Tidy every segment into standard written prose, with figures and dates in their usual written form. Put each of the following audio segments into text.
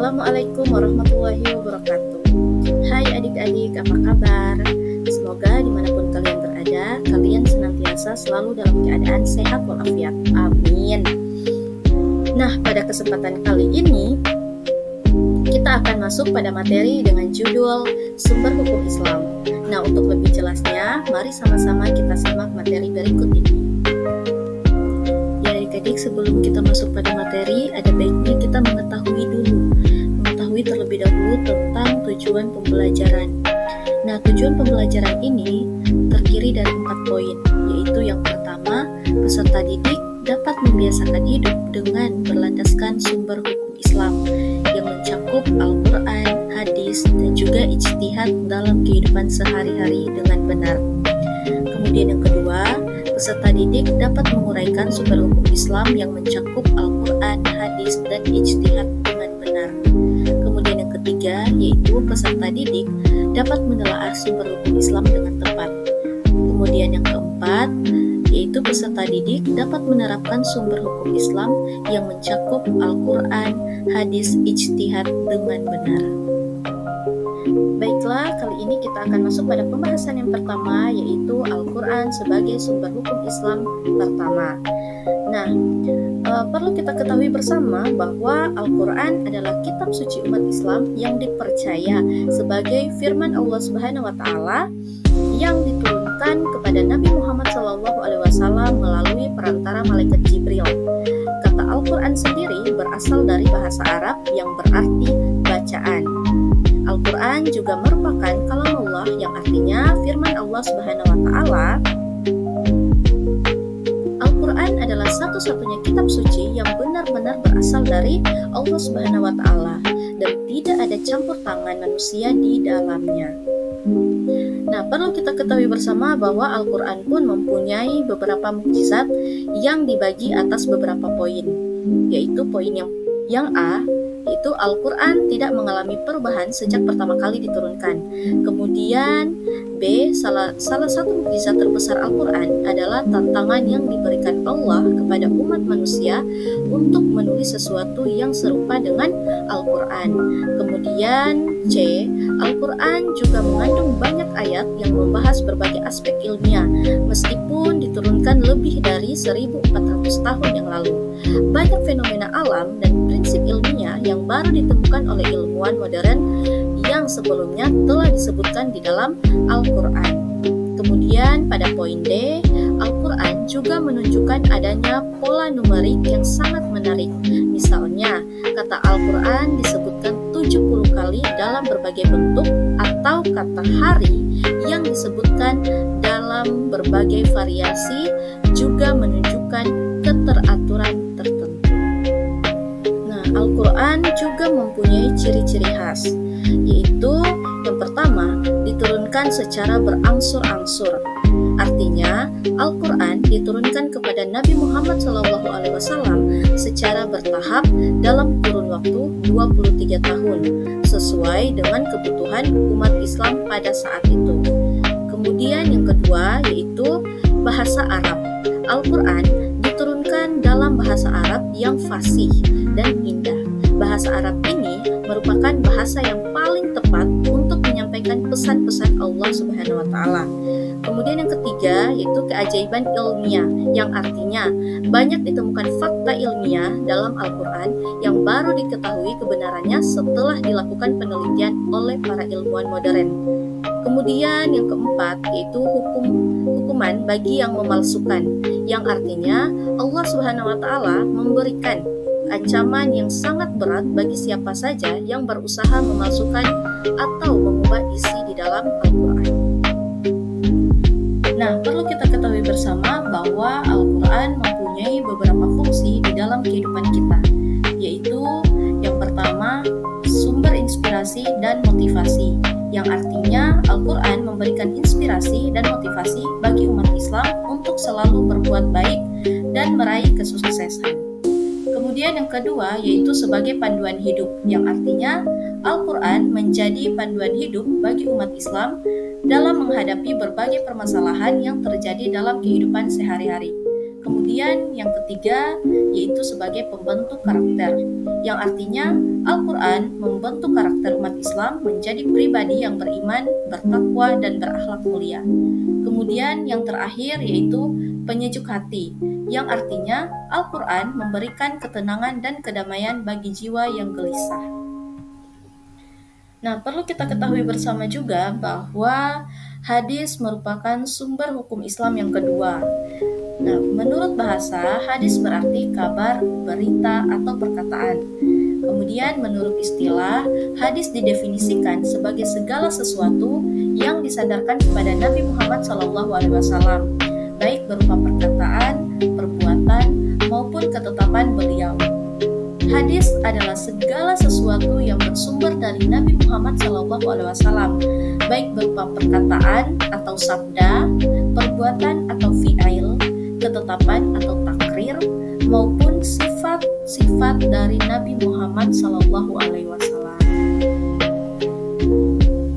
Assalamualaikum warahmatullahi wabarakatuh. Hai adik-adik, apa kabar? Semoga dimanapun kalian berada, kalian senantiasa selalu dalam keadaan sehat walafiat. Amin. Nah, pada kesempatan kali ini, kita akan masuk pada materi dengan judul Sumber Hukum Islam. Nah, untuk lebih jelasnya, mari sama-sama kita simak materi berikut ini. Ya adik-adik, sebelum kita masuk pada materi, ada baiknya kita mengetahui terlebih dahulu tentang tujuan pembelajaran. Nah, tujuan pembelajaran ini terdiri dari 4 poin, yaitu yang pertama, peserta didik dapat membiasakan hidup dengan berlandaskan sumber hukum Islam yang mencakup Al-Quran, hadis, dan juga ijtihad dalam kehidupan sehari-hari dengan benar. Kemudian yang kedua, peserta didik dapat menguraikan sumber hukum Islam yang mencakup Al-Quran, hadis, dan ijtihad dengan benar. Kemudian yang ketiga, yaitu peserta didik dapat menelaah sumber hukum Islam dengan tepat. Kemudian yang keempat, yaitu peserta didik dapat menerapkan sumber hukum Islam yang mencakup Al-Quran, hadis, ijtihad dengan benar. Baiklah, kali ini kita akan masuk pada pembahasan yang pertama, yaitu Al-Quran sebagai sumber hukum Islam pertama. Nah, perlu kita ketahui bersama bahwa Al-Quran adalah kitab suci umat Islam yang dipercaya sebagai firman Allah Subhanahu wa Ta'ala yang diturunkan kepada Nabi Muhammad SAW melalui perantara malaikat Jibril. Kata Al-Quran sendiri berasal dari bahasa Arab yang berarti bacaan. Al-Quran juga merupakan kalam Allah yang artinya firman Allah Subhanahu wa Ta'ala. Al-Quran adalah satu-satunya kitab suci yang benar-benar berasal dari Allah Subhanahu wa Ta'ala dan tidak ada campur tangan manusia di dalamnya. Nah, perlu kita ketahui bersama bahwa Al-Quran pun mempunyai beberapa mukjizat yang dibagi atas beberapa poin, yaitu poin yang A, yaitu Al-Quran tidak mengalami perubahan sejak pertama kali diturunkan. Kemudian B, salah satu mukjizat terbesar Al-Quran adalah tantangan yang diberikan Allah kepada umat manusia untuk menulis sesuatu yang serupa dengan Al-Quran. Kemudian C, Al-Quran juga mengandung banyak ayat yang membahas berbagai aspek ilmiah meskipun diturunkan lebih dari 1400 tahun yang lalu. Banyak fenomena alam dan prinsip ilmiah yang baru ditemukan oleh ilmuwan modern yang sebelumnya telah disebutkan di dalam Al-Quran. Kemudian pada poin D, Al-Quran juga menunjukkan adanya pola numerik yang sangat menarik. Misalnya, kata Al-Quran disebutkan 70 kali dalam berbagai bentuk atau kata hari yang disebutkan dalam berbagai variasi juga menunjukkan keteraturan tertentu. Nah, Al-Quran juga mempunyai ciri-ciri khas, yaitu yang pertama, diturunkan secara berangsur-angsur. Artinya, Al-Quran diturunkan kepada Nabi Muhammad SAW secara bertahap dalam kurun waktu 23 tahun, sesuai dengan kebutuhan umat Islam pada saat itu. Kemudian yang kedua, yaitu bahasa Arab. Al-Quran diturunkan dalam bahasa Arab yang fasih dan indah. Bahasa Arab ini merupakan bahasa yang paling tepat untuk menyampaikan pesan-pesan Allah Subhanahu wa Ta'ala. Kemudian yang ketiga, yaitu keajaiban ilmiah, yang artinya banyak ditemukan fakta ilmiah dalam Al-Quran yang baru diketahui kebenarannya setelah dilakukan penelitian oleh para ilmuwan modern. Kemudian yang keempat, yaitu hukuman bagi yang memalsukan, yang artinya Allah Subhanahu wa Ta'ala memberikan ancaman yang sangat berat bagi siapa saja yang berusaha memalsukan atau mengubah isi di dalam Al-Quran. Nah, perlu kita ketahui bersama bahwa Al-Quran mempunyai beberapa fungsi di dalam kehidupan kita, yaitu yang pertama, sumber inspirasi dan motivasi, yang artinya Al-Quran memberikan inspirasi dan motivasi bagi umat Islam untuk selalu berbuat baik dan meraih kesuksesan. Kemudian yang kedua, yaitu sebagai panduan hidup, yang artinya Al-Quran menjadi panduan hidup bagi umat Islam dalam menghadapi berbagai permasalahan yang terjadi dalam kehidupan sehari-hari. Kemudian yang ketiga yaitu sebagai pembentuk karakter, yang artinya Al-Quran membentuk karakter umat Islam menjadi pribadi yang beriman, bertakwa, dan berakhlak mulia. Kemudian yang terakhir yaitu penyejuk hati, yang artinya Al-Quran memberikan ketenangan dan kedamaian bagi jiwa yang gelisah. Nah, perlu kita ketahui bersama juga bahwa hadis merupakan sumber hukum Islam yang kedua. Nah, menurut bahasa, hadis berarti kabar, berita, atau perkataan. Kemudian menurut istilah, hadis didefinisikan sebagai segala sesuatu yang disandarkan kepada Nabi Muhammad SAW, baik berupa perkataan, perbuatan, maupun ketetapan beliau. Hadis adalah segala sesuatu yang bersumber dari Nabi Muhammad SAW, baik berupa perkataan atau sabda, perbuatan atau fi'il, ketetapan atau takrir, maupun sifat-sifat dari Nabi Muhammad SAW.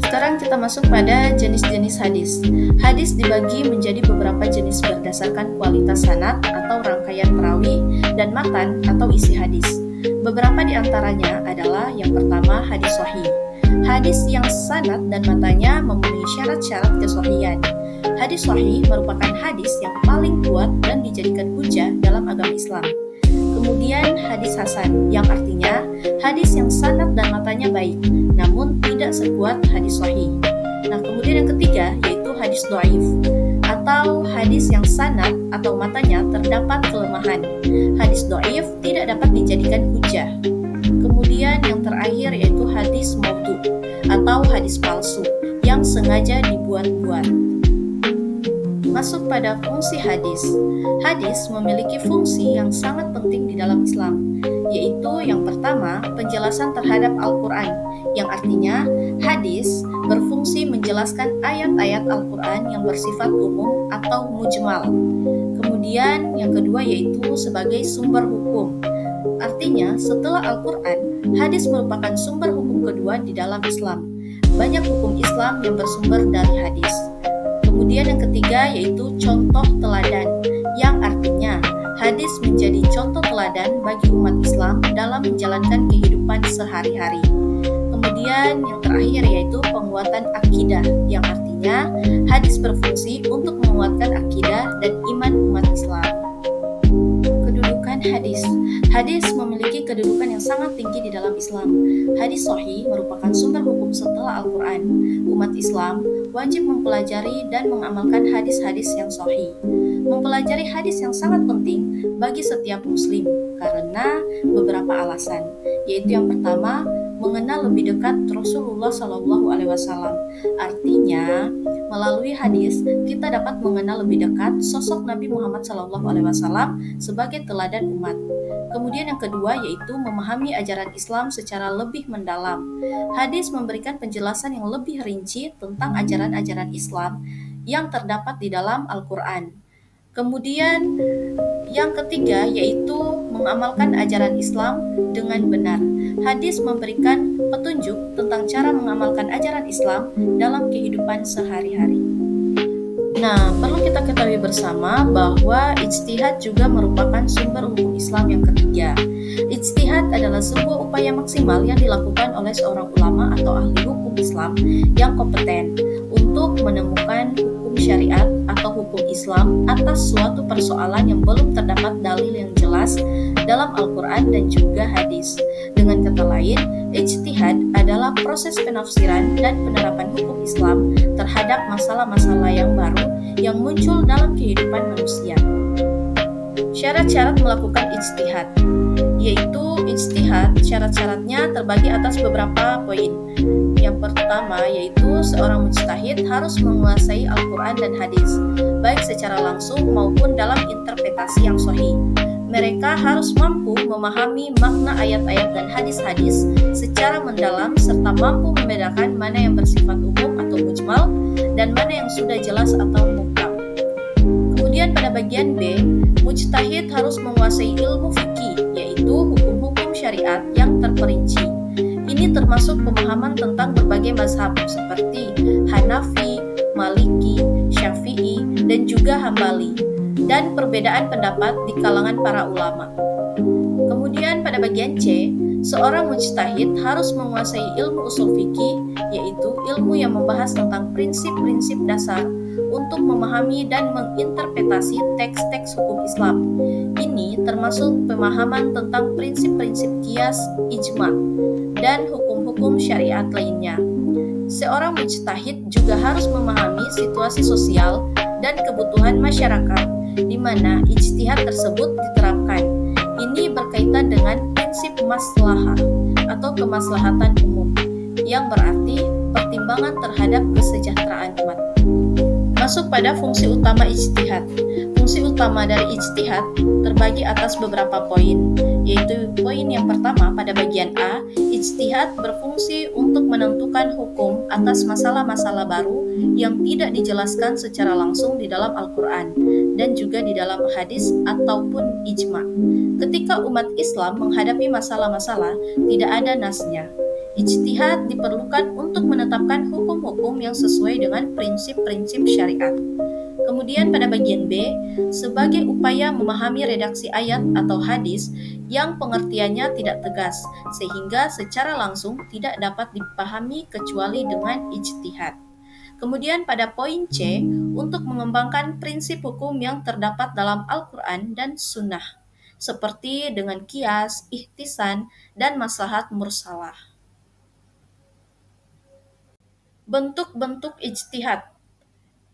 Sekarang kita masuk pada jenis-jenis hadis. Hadis dibagi menjadi beberapa jenis berdasarkan kualitas sanad atau rangkaian perawi dan matan atau isi hadis. Beberapa di antaranya adalah yang pertama hadis sahih. Hadis yang sanad dan matanya memenuhi syarat-syarat kesahihan. Hadis sahih merupakan hadis yang paling kuat dan dijadikan hujah dalam agama Islam. Kemudian hadis hasan, yang artinya hadis yang sanad dan matanya baik, namun tidak sekuat hadis sahih. Nah, kemudian yang ketiga yaitu hadis dhaif, atau hadis yang sanad atau matanya terdapat kelemahan. Hadis dhaif tidak dapat dijadikan hujah. Kemudian yang terakhir yaitu hadis maudhu, atau hadis palsu yang sengaja dibuat-buat. Masuk pada fungsi hadis. Hadis memiliki fungsi yang sangat penting di dalam Islam, yaitu yang pertama, penjelasan terhadap Al-Quran, yang artinya hadis berfungsi menjelaskan ayat-ayat Al-Quran yang bersifat umum atau mujmal. Kemudian yang kedua yaitu sebagai sumber hukum. Artinya setelah Al-Quran, hadis merupakan sumber hukum kedua di dalam Islam. Banyak hukum Islam yang bersumber dari hadis. Kemudian yang ketiga yaitu contoh teladan, yang artinya hadis menjadi contoh teladan bagi umat Islam dalam menjalankan kehidupan sehari-hari. Kemudian yang terakhir yaitu penguatan akidah, yang artinya hadis berfungsi untuk menguatkan akidah dan iman umat Islam. Kedudukan hadis. Hadis memiliki kedudukan yang sangat tinggi di dalam Islam. Hadis sahih merupakan sumber hukum setelah Al-Quran. Umat Islam wajib mempelajari dan mengamalkan hadis-hadis yang sahih. Mempelajari hadis yang sangat penting bagi setiap muslim karena beberapa alasan, yaitu yang pertama, mengenal lebih dekat Rasulullah SAW. Artinya, melalui hadis kita dapat mengenal lebih dekat sosok Nabi Muhammad SAW sebagai teladan umat. Kemudian yang kedua yaitu memahami ajaran Islam secara lebih mendalam. Hadis memberikan penjelasan yang lebih rinci tentang ajaran-ajaran Islam yang terdapat di dalam Al-Quran. Kemudian yang ketiga yaitu mengamalkan ajaran Islam dengan benar. Hadis memberikan petunjuk tentang cara mengamalkan ajaran Islam dalam kehidupan sehari-hari. Nah, perlu kita ketahui bersama bahwa ijtihad juga merupakan sumber hukum Islam yang ketiga. Ijtihad adalah sebuah upaya maksimal yang dilakukan oleh seorang ulama atau ahli hukum Islam yang kompeten untuk menemukan hukum syariat atau hukum Islam atas suatu persoalan yang belum terdapat dalil yang jelas dalam Al-Quran dan juga hadis. Dengan kata lain, ijtihad adalah proses penafsiran dan penerapan hukum Islam terhadap masalah-masalah yang baru yang muncul dalam kehidupan manusia. Syarat-syarat melakukan ijtihad, yaitu ijtihad syarat-syaratnya terbagi atas beberapa poin. Yang pertama yaitu seorang mujtahid harus menguasai Al-Quran dan hadis, baik secara langsung maupun dalam interpretasi yang sahih. Mereka harus mampu memahami makna ayat-ayat dan hadis-hadis secara mendalam serta mampu membedakan mana yang bersifat umum atau mujmal dan mana yang sudah jelas atau muhkam. Kemudian pada bagian B, mujtahid harus menguasai ilmu fikih, yaitu hukum-hukum syariat yang terperinci. Ini termasuk pemahaman tentang berbagai mazhab seperti Hanafi, Maliki, Syafi'i, dan juga Hambali. dan perbedaan pendapat di kalangan para ulama. Kemudian pada bagian C, seorang mujtahid harus menguasai ilmu usul fikih, yaitu ilmu yang membahas tentang prinsip-prinsip dasar untuk memahami dan menginterpretasi teks-teks hukum Islam. Ini termasuk pemahaman tentang prinsip-prinsip qiyas, ijma, dan hukum-hukum syariat lainnya. Seorang mujtahid juga harus memahami situasi sosial dan kebutuhan masyarakat di mana ijtihad tersebut diterapkan. Ini berkaitan dengan prinsip maslahah atau kemaslahatan umum, yang berarti pertimbangan terhadap kesejahteraan umat. Masuk pada fungsi utama ijtihad. Fungsi utama dari ijtihad terbagi atas beberapa poin, yaitu poin yang pertama pada bagian A, ijtihad berfungsi untuk menentukan hukum atas masalah-masalah baru yang tidak dijelaskan secara langsung di dalam Al-Quran dan juga di dalam hadis ataupun ijma. Ketika umat Islam menghadapi masalah-masalah, tidak ada nasnya. Ijtihad diperlukan untuk menetapkan hukum-hukum yang sesuai dengan prinsip-prinsip syariat. Kemudian pada bagian B, sebagai upaya memahami redaksi ayat atau hadis yang pengertiannya tidak tegas, sehingga secara langsung tidak dapat dipahami kecuali dengan ijtihad. Kemudian pada poin C, untuk mengembangkan prinsip hukum yang terdapat dalam Al-Quran dan Sunnah, seperti dengan qiyas, ihtisan, dan maslahat mursalah. Bentuk-bentuk ijtihad,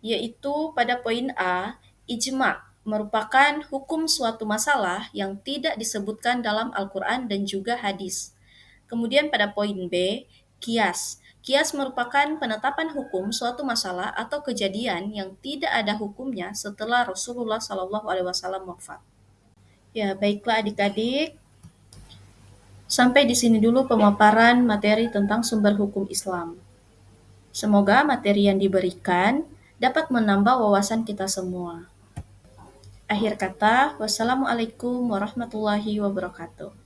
yaitu pada poin A, ijma merupakan hukum suatu masalah yang tidak disebutkan dalam Al-Quran dan juga hadis. Kemudian pada poin B, qiyas. Qiyas merupakan penetapan hukum suatu masalah atau kejadian yang tidak ada hukumnya setelah Rasulullah SAW wafat. Ya, baiklah adik-adik. Sampai di sini dulu pemaparan materi tentang sumber hukum Islam. Semoga materi yang diberikan dapat menambah wawasan kita semua. Akhir kata, wassalamualaikum warahmatullahi wabarakatuh.